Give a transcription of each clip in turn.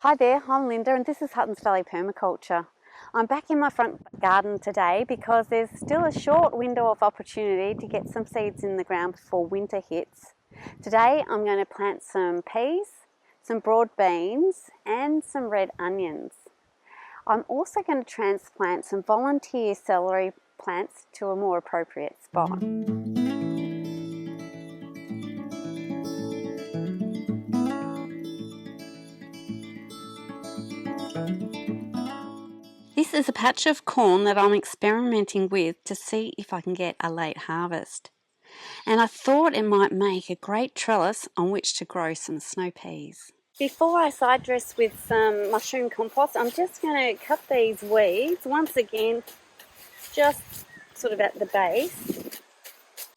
Hi there, I'm Linda and this is Huttons Valley Permaculture. I'm back in my front garden today because there's still a short window of opportunity to get some seeds in the ground before winter hits. Today I'm going to plant some peas, some broad beans and some red onions. I'm also going to transplant some volunteer celery plants to a more appropriate spot. This is a patch of corn that I'm experimenting with to see if I can get a late harvest. And I thought it might make a great trellis on which to grow some snow peas. Before I side dress with some mushroom compost, I'm just going to cut these weeds once again, just sort of at the base,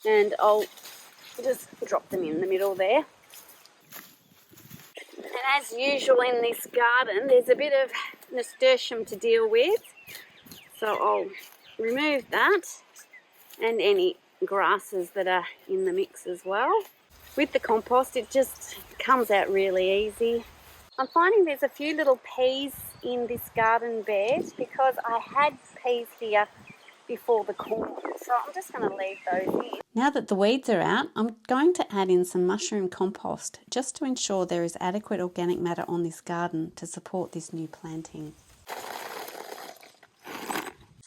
and I'll just drop them in the middle there. And as usual in this garden, there's a bit of nasturtium to deal with. So I'll remove that and any grasses that are in the mix as well. With the compost, it just comes out really easy. I'm finding there's a few little peas in this garden bed because I had peas here before the corn. So I'm just going to leave those in. Now that the weeds are out, I'm going to add in some mushroom compost just to ensure there is adequate organic matter on this garden to support this new planting.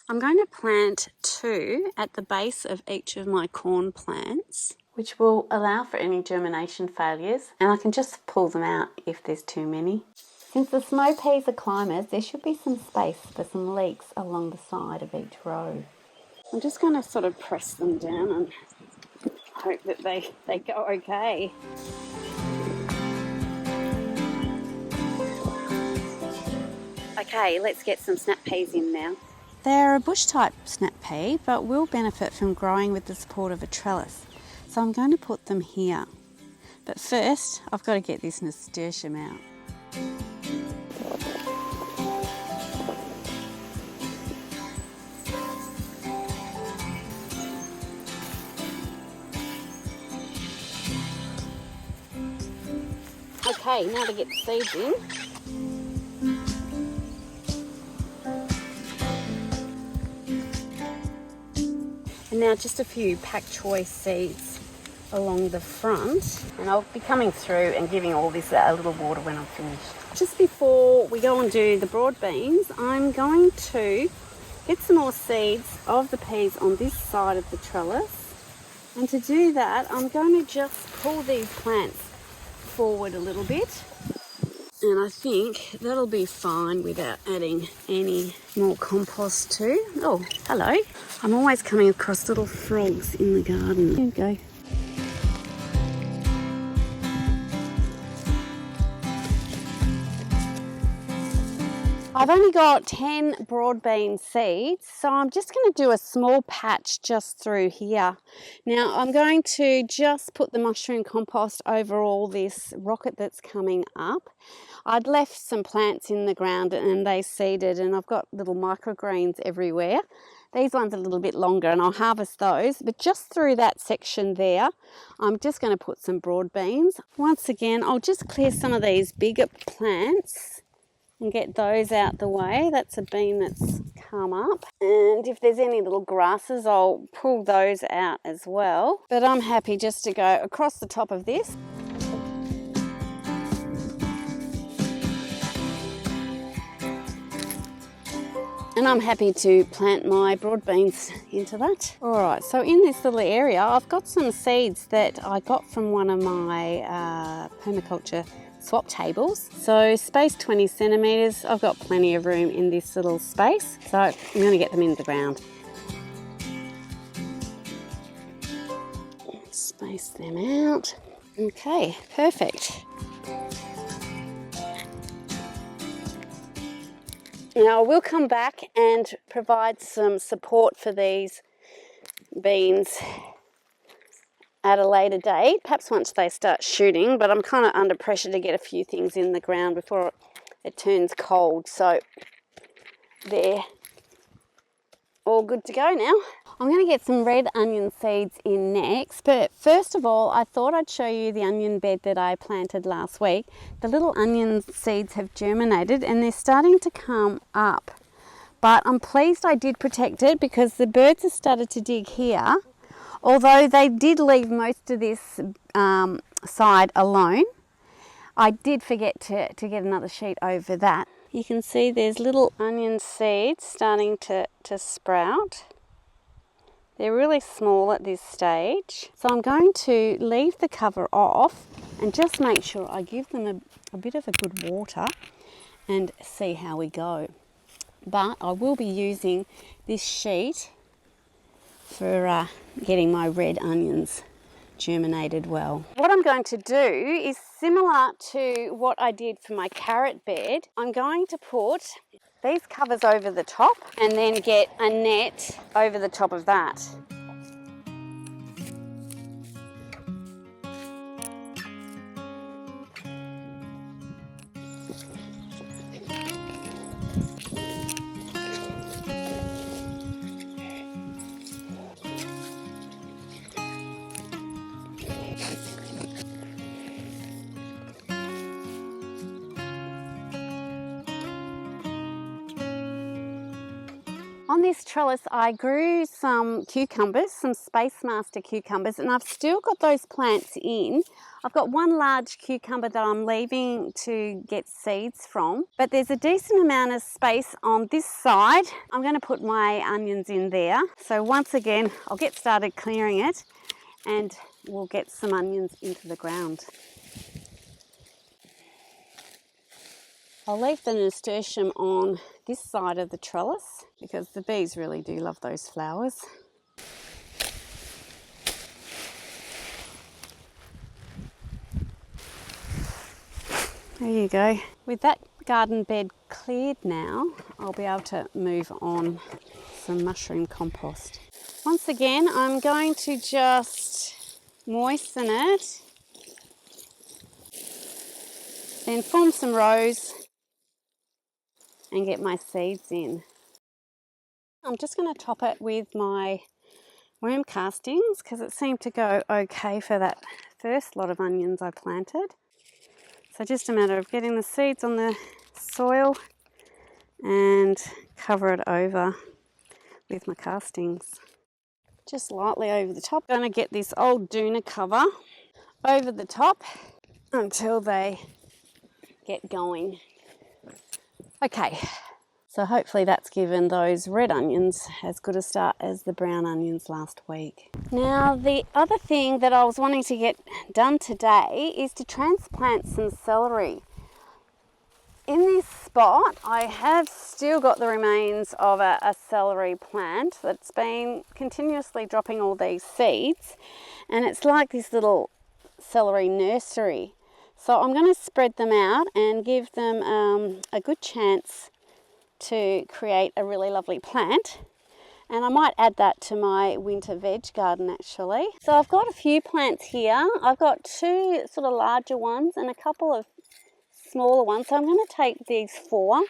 I'm going to plant 2 at the base of each of my corn plants, which will allow for any germination failures, and I can just pull them out if there's too many. Since the snow peas are climbers, there should be some space for some leeks along the side of each row. I'm just going to sort of press them down and hope that they go okay. Okay, let's get some snap peas in now. They're a bush type snap pea but will benefit from growing with the support of a trellis. So I'm going to put them here. But first I've got to get this nasturtium out. Okay, now to get the seeds in. And now just a few pak choy seeds along the front, and I'll be coming through and giving all this a little water when I'm finished. Just before we go and do the broad beans, I'm going to get some more seeds of the peas on this side of the trellis, and to do that I'm going to just pull these plants forward a little bit, and I think that'll be fine without adding any more compost too. Oh, hello. I'm always coming across little frogs in the garden. Here we go. I've only got 10 broad bean seeds, so I'm just going to do a small patch just through here. Now I'm going to just put the mushroom compost over all this rocket that's coming up. I'd left some plants in the ground and they seeded, and I've got little microgreens everywhere. These ones are a little bit longer and I'll harvest those, but just through that section there, I'm just going to put some broad beans. Once again, I'll just clear some of these bigger plants and get those out the way. That's a bean that's come up, and if there's any little grasses I'll pull those out as well, but I'm happy just to go across the top of this. And I'm happy to plant my broad beans into that. Alright, so in this little area I've got some seeds that I got from one of my permaculture swap tables. So space 20 centimetres, I've got plenty of room in this little space, so I'm going to get them in the ground. Space them out. Okay, perfect. Now I will come back and provide some support for these beans at a later date, perhaps once they start shooting, but I'm kind of under pressure to get a few things in the ground before it turns cold, so they're all good to go now. I'm going to get some red onion seeds in next, but first of all I thought I'd show you the onion bed that I planted last week. The little onion seeds have germinated and they're starting to come up, but I'm pleased I did protect it because the birds have started to dig here. Although they did leave most of this side alone, I did forget to get another sheet over that. You can see there's little onion seeds starting to sprout. They're really small at this stage. So I'm going to leave the cover off and just make sure I give them a bit of a good water and see how we go. But I will be using this sheet for getting my red onions germinated well. What I'm going to do is similar to what I did for my carrot bed. I'm going to put these covers over the top and then get a net over the top of that. On this trellis I grew some cucumbers, some Space Master cucumbers, and I've still got those plants in. I've got one large cucumber that I'm leaving to get seeds from, but there's a decent amount of space on this side. I'm going to put my onions in there. So once again, I'll get started clearing it and we'll get some onions into the ground. I'll leave the nasturtium on this side of the trellis because the bees really do love those flowers. There you go. With that garden bed cleared now, I'll be able to move on some mushroom compost. Once again, I'm going to just moisten it, then form some rows and get my seeds in. I'm just going to top it with my worm castings because it seemed to go okay for that first lot of onions I planted. So just a matter of getting the seeds on the soil and cover it over with my castings. Just lightly over the top. I'm going to get this old doona cover over the top until they get going. Okay, so hopefully that's given those red onions as good a start as the brown onions last week. Now the other thing that I was wanting to get done today is to transplant some celery. In this spot I have still got the remains of a celery plant that's been continuously dropping all these seeds, and it's like this little celery nursery. So I'm going to spread them out and give them a good chance to create a really lovely plant. And I might add that to my winter veg garden actually. So I've got a few plants here. I've got two sort of larger ones and a couple of smaller ones. So I'm going to take these 4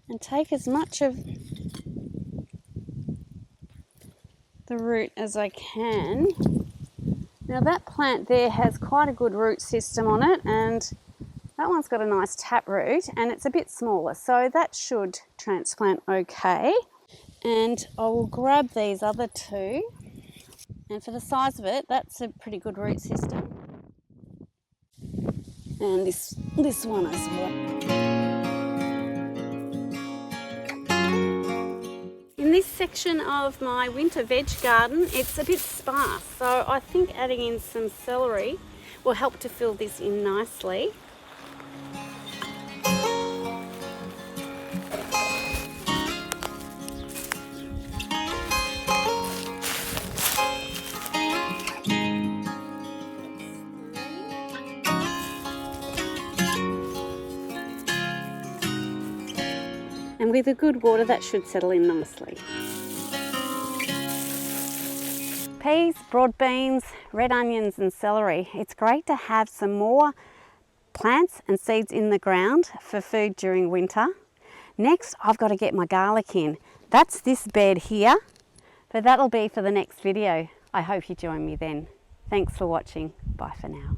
and take as much of the root as I can. Now that plant there has quite a good root system on it, and that one's got a nice tap root and it's a bit smaller, so that should transplant okay. And I will grab these other 2, and for the size of it, that's a pretty good root system. And this one as well. In this section of my winter veg garden, it's a bit sparse, so I think adding in some celery will help to fill this in nicely. And with a good water, that should settle in nicely. Peas, broad beans, red onions and celery. It's great to have some more plants and seeds in the ground for food during winter. Next, I've got to get my garlic in. That's this bed here, but that'll be for the next video. I hope you join me then. Thanks for watching. Bye for now.